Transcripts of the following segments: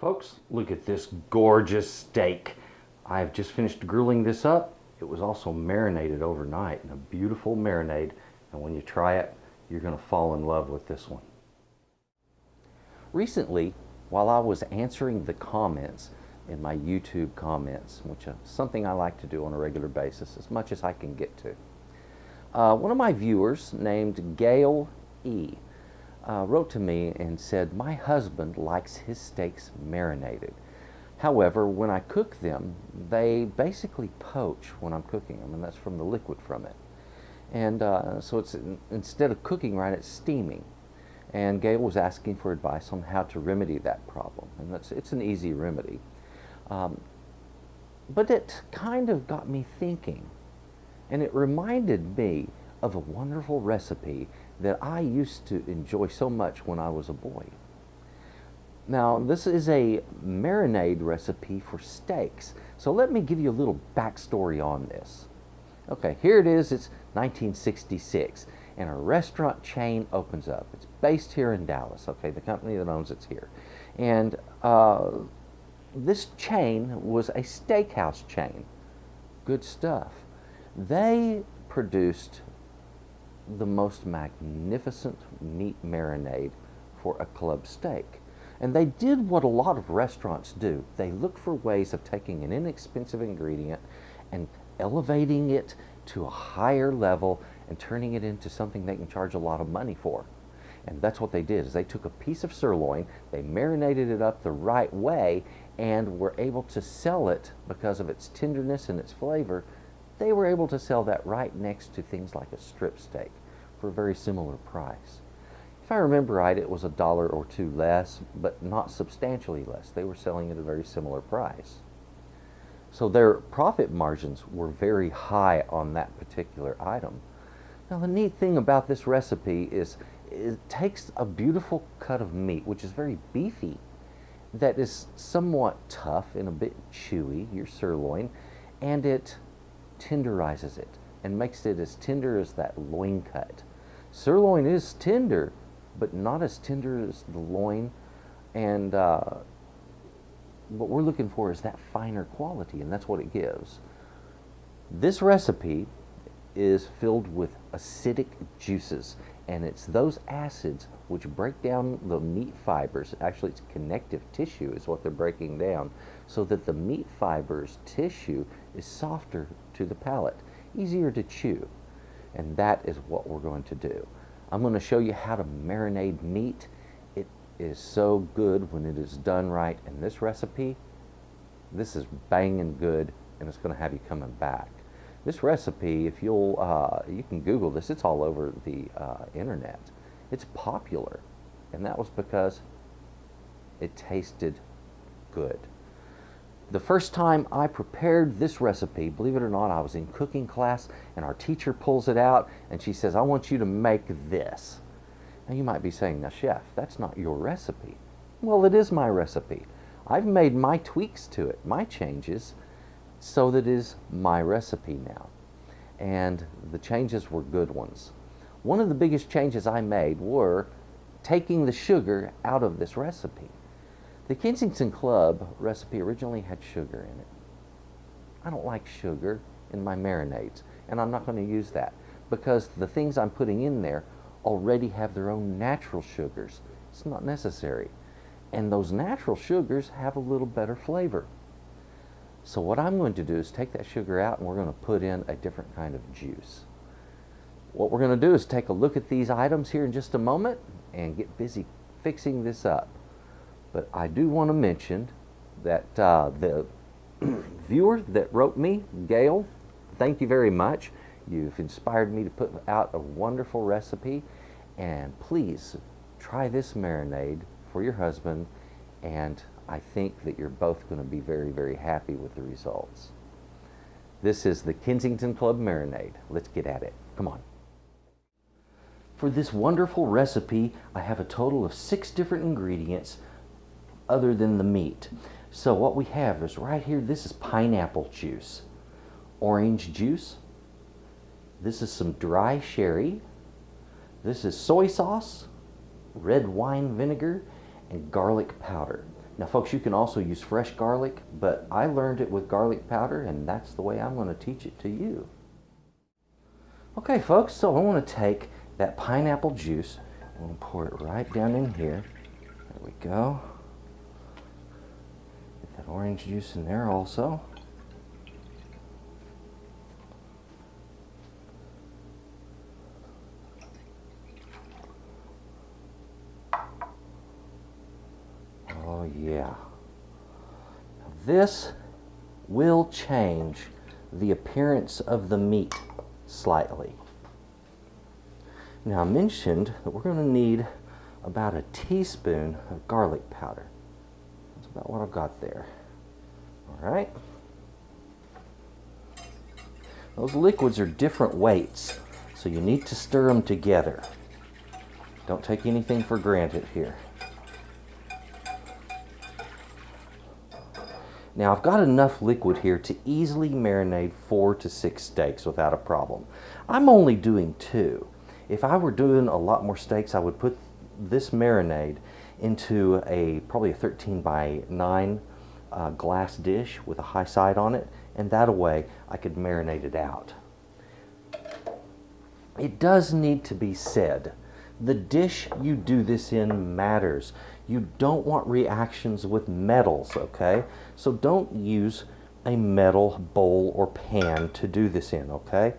Folks, look at this gorgeous steak. I've just finished grilling this up. It was also marinated overnight in a beautiful marinade. And when you try it, you're going to fall in love with this one. Recently, while I was answering the comments in my YouTube comments, which is something I like to do on a regular basis, as much as I can get to, one of my viewers named Gail E. wrote to me and said, my husband likes his steaks marinated. However, when I cook them, they basically poach when I'm cooking them, and that's from the liquid from it. And so it's instead of cooking right, it's steaming. And Gail was asking for advice on how to remedy that problem, and it's an easy remedy. But it kind of got me thinking, and it reminded me of a wonderful recipe that I used to enjoy so much when I was a boy. Now, this is a marinade recipe for steaks. So let me give you a little backstory on this. Okay, here it is. It's 1966, and a restaurant chain opens up. It's based here in Dallas. Okay, the company that owns it's here. And this chain was a steakhouse chain. Good stuff. They produced the most magnificent meat marinade for a club steak. And they did what a lot of restaurants do. They look for ways of taking an inexpensive ingredient and elevating it to a higher level and turning it into something they can charge a lot of money for. And that's what they did, is they took a piece of sirloin, they marinated it up the right way, and were able to sell it because of its tenderness and its flavor. They were able to sell that right next to things like a strip steak for a very similar price. If I remember right, it was $1 or $2 less, but not substantially less. They were selling at a very similar price. So their profit margins were very high on that particular item. Now, the neat thing about this recipe is it takes a beautiful cut of meat, which is very beefy, that is somewhat tough and a bit chewy, your sirloin, and it tenderizes it and makes it as tender as that loin cut. Sirloin is tender, but not as tender as the loin, and what we're looking for is that finer quality, and that's what it gives. This recipe is filled with acidic juices, and it's those acids which break down the meat fibers. Actually, it's connective tissue is what they're breaking down, so that the meat fibers tissue is softer to the palate, easier to chew. And that is what we're going to do. I'm going to show you how to marinate meat. It is so good when it is done right. And this recipe, this is banging good, and it's going to have you coming back. This recipe, if you'll, you can Google this. It's all over the internet. It's popular, and that was because it tasted good. The first time I prepared this recipe, believe it or not, I was in cooking class, and our teacher pulls it out, and she says, I want you to make this. Now, you might be saying, now, Chef, that's not your recipe. Well, it is my recipe. I've made my tweaks to it, my changes, so that it is my recipe now. And the changes were good ones. One of the biggest changes I made were taking the sugar out of this recipe. The Kensington Club recipe originally had sugar in it. I don't like sugar in my marinades, and I'm not going to use that because the things I'm putting in there already have their own natural sugars. It's not necessary. And those natural sugars have a little better flavor. So what I'm going to do is take that sugar out, and we're going to put in a different kind of juice. What we're going to do is take a look at these items here in just a moment and get busy fixing this up. But I do want to mention that the viewer that wrote me, Gail, thank you very much. You've inspired me to put out a wonderful recipe. And please try this marinade for your husband. And I think that you're both going to be very, very happy with the results. This is the Kensington Club marinade. Let's get at it. Come on. For this wonderful recipe, I have a total of 6 different ingredients other than the meat. So what we have is right here, this is pineapple juice, orange juice, this is some dry sherry, this is soy sauce, red wine vinegar, and garlic powder. Now folks, you can also use fresh garlic, but I learned it with garlic powder, and that's the way I'm going to teach it to you. Okay folks, so I want to take that pineapple juice, I'm going to pour it right down in here. There we go. Get that orange juice in there also. Oh yeah. Now this will change the appearance of the meat slightly. Now I mentioned that we're going to need about a teaspoon of garlic powder. That's about what I've got there. All right. Those liquids are different weights, so you need to stir them together. Don't take anything for granted here. Now I've got enough liquid here to easily marinate 4 to 6 steaks without a problem. I'm only doing 2. If I were doing a lot more steaks, I would put this marinade into probably a 13 by 9 glass dish with a high side on it, and that way I could marinate it out. It does need to be said, the dish you do this in matters. You don't want reactions with metals, okay? So don't use a metal bowl or pan to do this in, okay?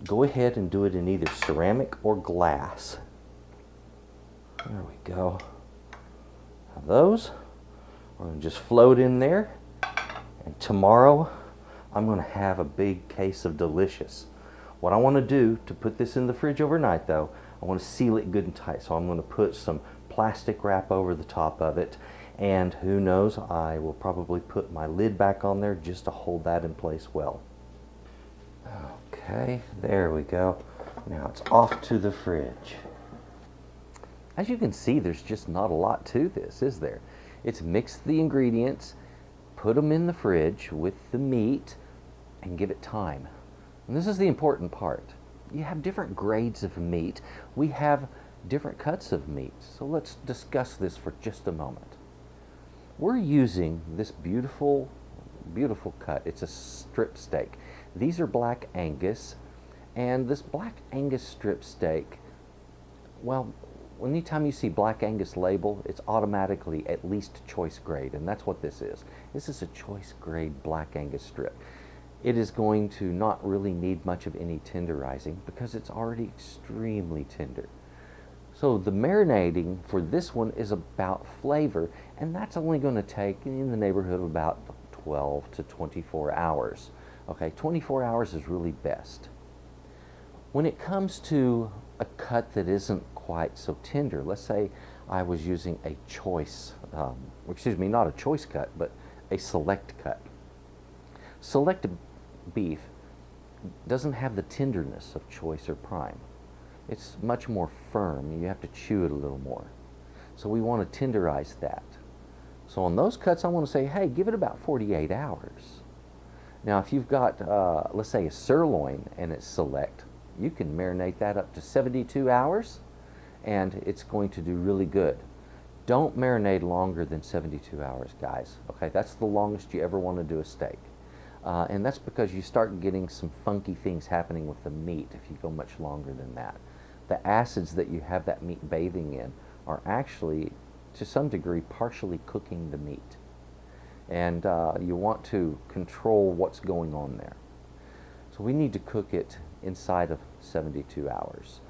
Go ahead and do it in either ceramic or glass. There we go. Now those are going to just float in there, and tomorrow I'm going to have a big case of delicious. What I want to do to put this in the fridge overnight though, I want to seal it good and tight, so I'm going to put some plastic wrap over the top of it, and who knows, I will probably put my lid back on there just to hold that in place well. Okay, there we go. Now it's off to the fridge. As you can see, there's just not a lot to this, is there? It's mix the ingredients, put them in the fridge with the meat, and give it time. And this is the important part. You have different grades of meat. We have different cuts of meat. So let's discuss this for just a moment. We're using this beautiful, beautiful cut. It's a strip steak. These are Black Angus, and this Black Angus strip steak, well, anytime you see Black Angus label, it's automatically at least choice grade, and that's what this is. This is a choice grade Black Angus strip. It is going to not really need much of any tenderizing because it's already extremely tender. So the marinating for this one is about flavor, and that's only going to take in the neighborhood of about 12 to 24 hours. Okay, 24 hours is really best. When it comes to a cut that isn't quite so tender, let's say I was using a choice, not a choice cut, but a select cut. Select beef doesn't have the tenderness of choice or prime. It's much more firm. You have to chew it a little more. So we want to tenderize that. So on those cuts, I want to say, hey, give it about 48 hours. Now, if you've got, let's say, a sirloin and it's select, you can marinate that up to 72 hours, and it's going to do really good. Don't marinate longer than 72 hours, guys. Okay, that's the longest you ever want to do a steak. And that's because you start getting some funky things happening with the meat if you go much longer than that. The acids that you have that meat bathing in are actually, to some degree, partially cooking the meat. And you want to control what's going on there. So we need to cook it inside of 72 hours.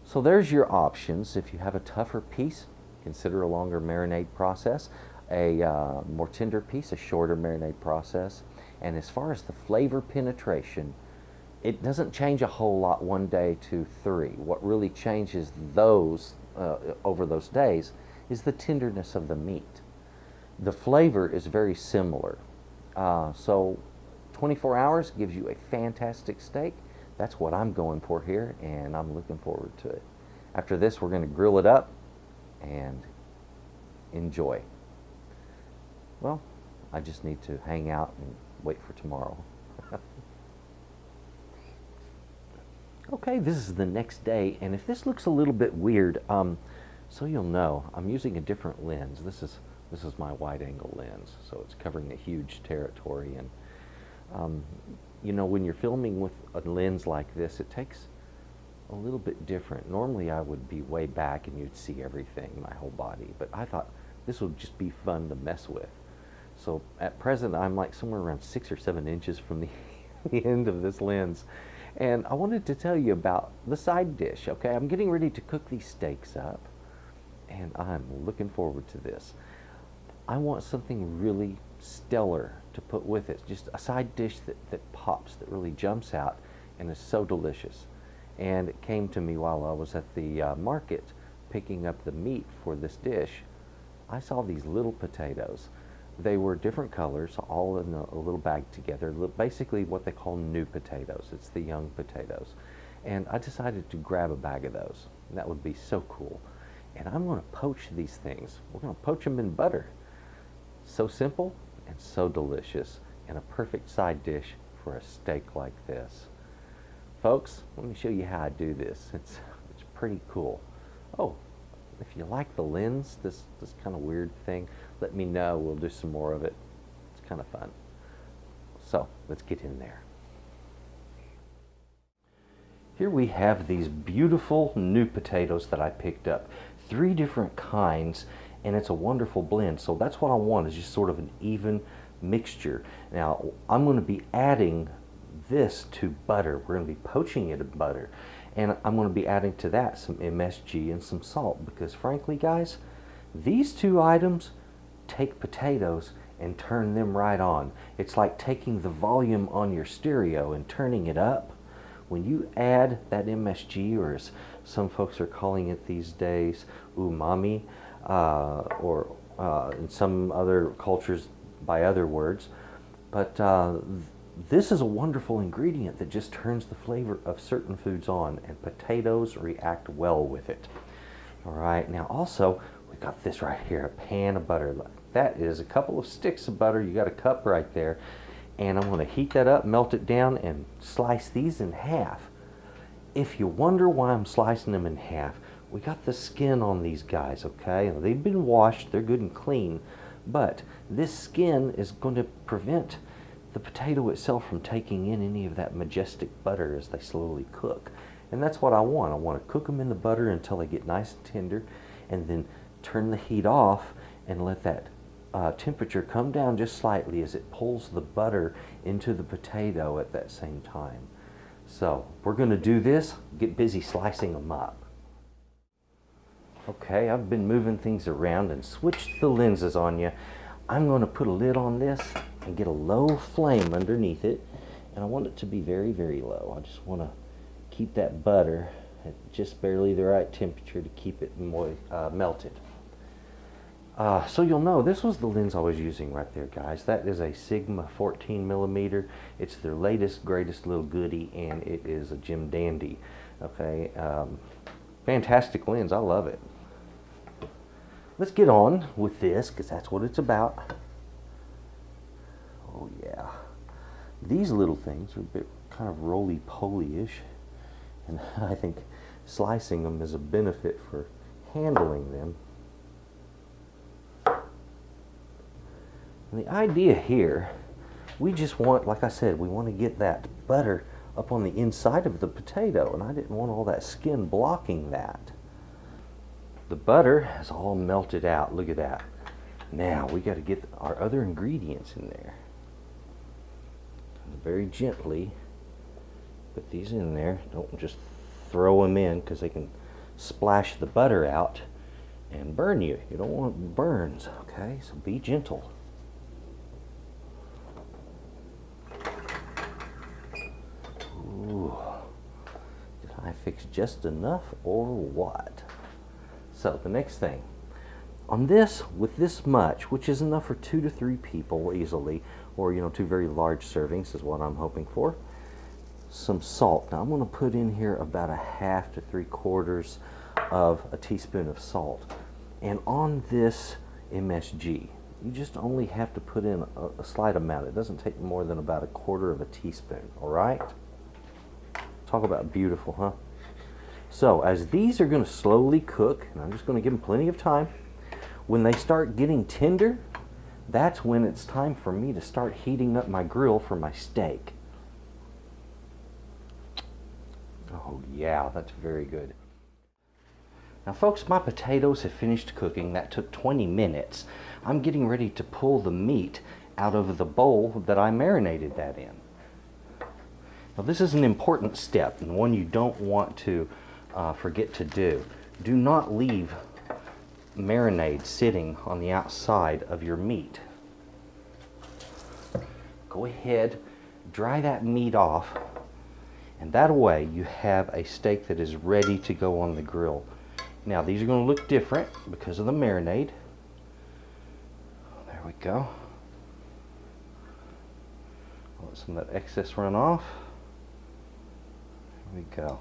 So there's your options. If you have a tougher piece, consider a longer marinade process. A more tender piece, a shorter marinade process. And as far as the flavor penetration, it doesn't change a whole lot 1 day to 3. What really changes those over those days is the tenderness of the meat. The flavor is very similar. So 24 hours gives you a fantastic steak. That's what I'm going for here, and I'm looking forward to it. After this, we're going to grill it up and enjoy. Well, I just need to hang out and wait for tomorrow. Okay, this is the next day, and if this looks a little bit weird, so you'll know, I'm using a different lens. This is This is my wide angle lens, so it's covering a huge territory. And you know, when you're filming with a lens like this, it takes a little bit different. Normally I would be way back and you'd see everything, my whole body, but I thought this would just be fun to mess with. So at present I'm like somewhere around 6 or 7 inches from the end of this lens. And I wanted to tell you about the side dish. Okay, I'm getting ready to cook these steaks up and I'm looking forward to this. I want something really stellar to put with it, just a side dish that pops, that really jumps out and is so delicious. And it came to me while I was at the market picking up the meat for this dish. I saw these little potatoes. They were different colors, all in a little bag together, basically what they call new potatoes. It's the young potatoes. And I decided to grab a bag of those. That would be so cool. And I'm going to poach these things. We're going to poach them in butter. So simple and so delicious, and a perfect side dish for a steak like this. Folks, let me show you how I do this. It's pretty cool. Oh, if you like the lens, this kind of weird thing, let me know. We'll do some more of it. It's kind of fun. So let's get in there. Here we have these beautiful new potatoes that I picked up. 3 different kinds, and it's a wonderful blend. So that's what I want, is just sort of an even mixture. Now I'm going to be adding this to butter. We're going to be poaching it in butter, and I'm going to be adding to that some MSG and some salt, because frankly guys, these 2 items take potatoes and turn them right on. It's like taking the volume on your stereo and turning it up. When you add that MSG, or as some folks are calling it these days, umami, or in some other cultures by other words, but this is a wonderful ingredient that just turns the flavor of certain foods on, and potatoes react well with it. All right, now also we got this right here, a pan of butter. That is a couple of sticks of butter. You got a cup right there, and I'm going to heat that up, melt it down, and slice these in half. If you wonder why I'm slicing them in half, we got the skin on these guys, okay? They've been washed, they're good and clean, but this skin is going to prevent the potato itself from taking in any of that majestic butter as they slowly cook. And that's what I want. I want to cook them in the butter until they get nice and tender, and then turn the heat off and let that temperature come down just slightly as it pulls the butter into the potato at that same time. So we're going to do this, get busy slicing them up. Okay, I've been moving things around and switched the lenses on you. I'm going to put a lid on this and get a low flame underneath it, and I want it to be very, very low. I just want to keep that butter at just barely the right temperature to keep it melted. So you'll know this was the lens I was using right there, guys. That is a Sigma 14mm. It's their latest, greatest little goodie, and it is a Jim Dandy. Okay, fantastic lens. I love it. Let's get on with this, because that's what it's about. Oh yeah, these little things are a bit kind of roly-poly-ish, and I think slicing them is a benefit for handling them. And the idea here, we just want, like I said, we want to get that butter up on the inside of the potato, and I didn't want all that skin blocking that. The butter has all melted out. Look at that. Now we got to get our other ingredients in there. Very gently put these in there. Don't just throw them in, because they can splash the butter out and burn you. You don't want burns, okay? So be gentle. Ooh. Did I fix just enough or what? So the next thing, on this, with this much, which is enough for 2 to 3 people easily, or 2 very large servings is what I'm hoping for, some salt. Now I'm going to put in here about 1/2 to 3/4 of a teaspoon of salt. And on this MSG, you just only have to put in a slight amount. It doesn't take more than about 1/4 of a teaspoon, all right? Talk about beautiful, huh? So as these are going to slowly cook, and I'm just going to give them plenty of time, When they start getting tender, that's when it's time for me to start heating up my grill for my steak. Oh yeah, that's very good. Now folks, my potatoes have finished cooking. That took 20 minutes. I'm getting ready to pull the meat out of the bowl that I marinated that in. Now this is an important step and one you don't want to forget to do. Do not leave marinade sitting on the outside of your meat. Go ahead, dry that meat off, and that way you have a steak that is ready to go on the grill. Now these are going to look different because of the marinade. There we go. Let some of that excess run off. There we go.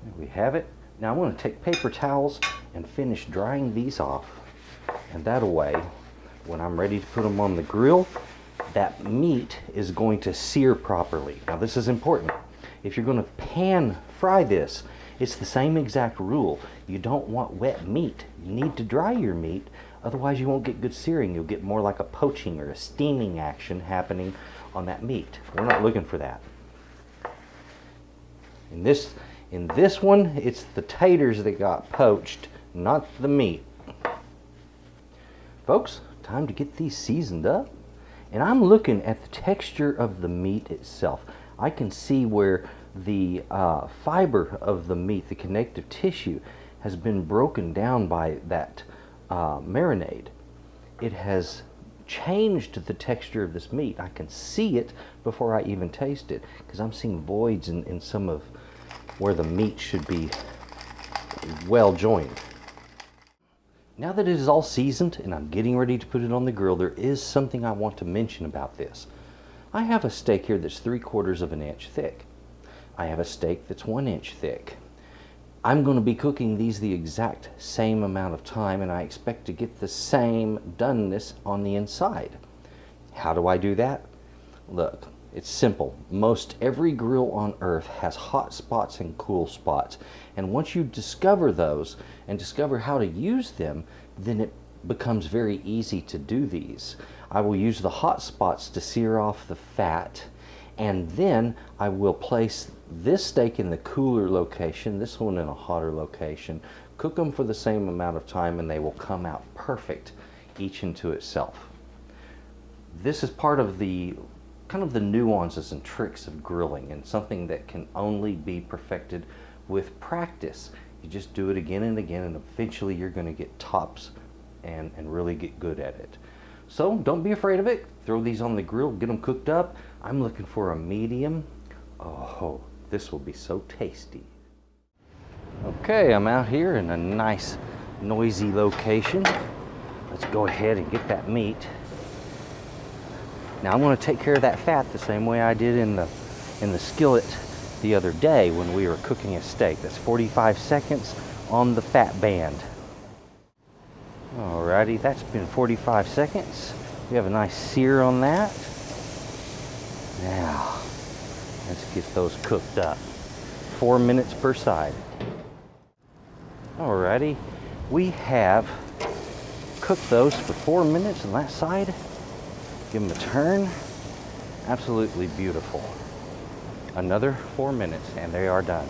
There we have it. Now I'm going to take paper towels and finish drying these off. And that way, when I'm ready to put them on the grill, that meat is going to sear properly. Now this is important. If you're going to pan fry this, it's the same exact rule. You don't want wet meat. You need to dry your meat, otherwise you won't get good searing. You'll get more like a poaching or a steaming action happening on that meat. We're not looking for that. In this one, it's the taters that got poached, not the meat. Folks, time to get these seasoned up. And I'm looking at the texture of the meat itself. I can see where the fiber of the meat, the connective tissue, has been broken down by that marinade. It has changed the texture of this meat. I can see it before I even taste it, because I'm seeing voids in some of where the meat should be well joined. Now that it is all seasoned and I'm getting ready to put it on the grill, there is something I want to mention about this. I have a steak here that's 3/4 of an inch thick. I have a steak that's 1 inch thick. I'm going to be cooking these the exact same amount of time, and I expect to get the same doneness on the inside. How do I do that? Look, it's simple. Most every grill on earth has hot spots and cool spots. And once you discover those and discover how to use them, then it becomes very easy to do these. I will use the hot spots to sear off the fat, and then I will place this steak in the cooler location, this one in a hotter location, cook them for the same amount of time, and they will come out perfect, each into itself. This is part of the kind of the nuances and tricks of grilling, and something that can only be perfected with practice. You just do it again and again, and eventually you're going to get tops and really get good at it. So don't be afraid of it. Throw these on the grill, get them cooked up. I'm looking for a medium. Oh, this will be so tasty. Okay, I'm out here in a nice noisy location. Let's go ahead and get that meat. Now I'm going to take care of that fat the same way I did in the skillet the other day when we were cooking a steak. That's 45 seconds on the fat band. Alrighty, that's been 45 seconds. We have a nice sear on that. Now, let's get those cooked up. 4 minutes per side. Alrighty, we have cooked those for 4 minutes on that side. Give them a turn. Absolutely beautiful. Another 4 minutes and they are done.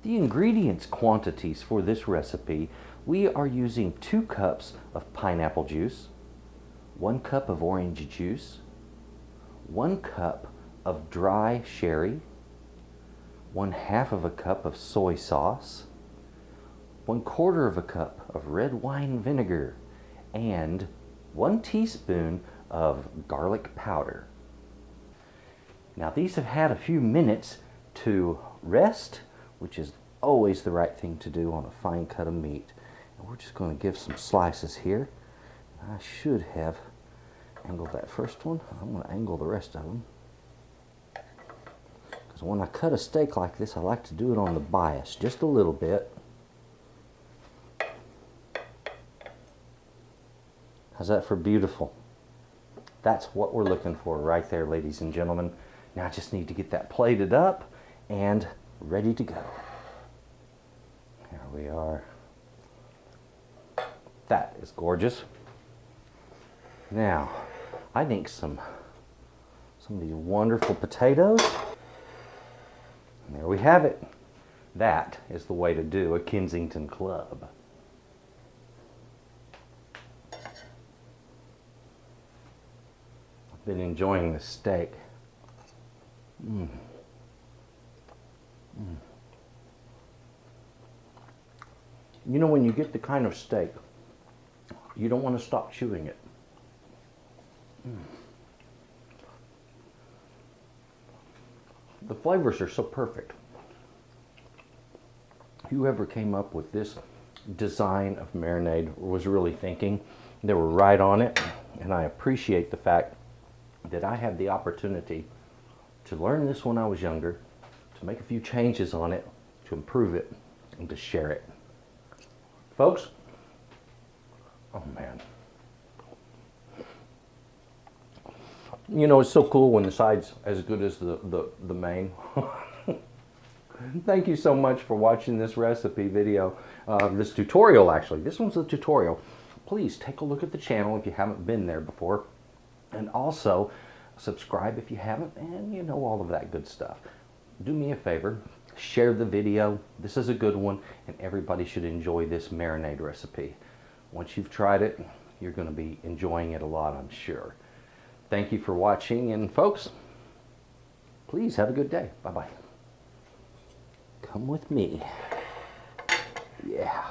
The ingredients quantities for this recipe, we are using 2 cups of pineapple juice, 1 cup of orange juice, 1 cup of dry sherry, 1/2 of a cup of soy sauce, 1/4 of a cup of red wine vinegar, and 1 teaspoon of garlic powder. Now these have had a few minutes to rest, which is always the right thing to do on a fine cut of meat. And we're just going to give some slices here. I should have angled that first one. I'm going to angle the rest of them. Because when I cut a steak like this, I like to do it on the bias, just a little bit. How's that for beautiful? That's what we're looking for right there, ladies and gentlemen. Now I just need to get that plated up and ready to go. Here we are. That is gorgeous. Now, I think some of these wonderful potatoes. And there we have it. That is the way to do a Kensington Club. I've been enjoying the steak. You know, when you get the kind of steak, you don't want to stop chewing it. The flavors are so perfect. Whoever came up with this design of marinade was really thinking. They were right on it, and I appreciate the fact that I had the opportunity to learn this when I was younger, to make a few changes on it, to improve it, and to share it. Folks, oh man. You know, it's so cool when the side's as good as the main. Thank you so much for watching this recipe video, this tutorial actually. This one's a tutorial. Please take a look at the channel if you haven't been there before. And also, subscribe if you haven't, and you know, all of that good stuff. Do me a favor, share the video. This is a good one, and everybody should enjoy this marinade recipe. Once you've tried it, you're going to be enjoying it a lot, I'm sure. Thank you for watching, and folks, please have a good day. Bye-bye. Come with me. Yeah.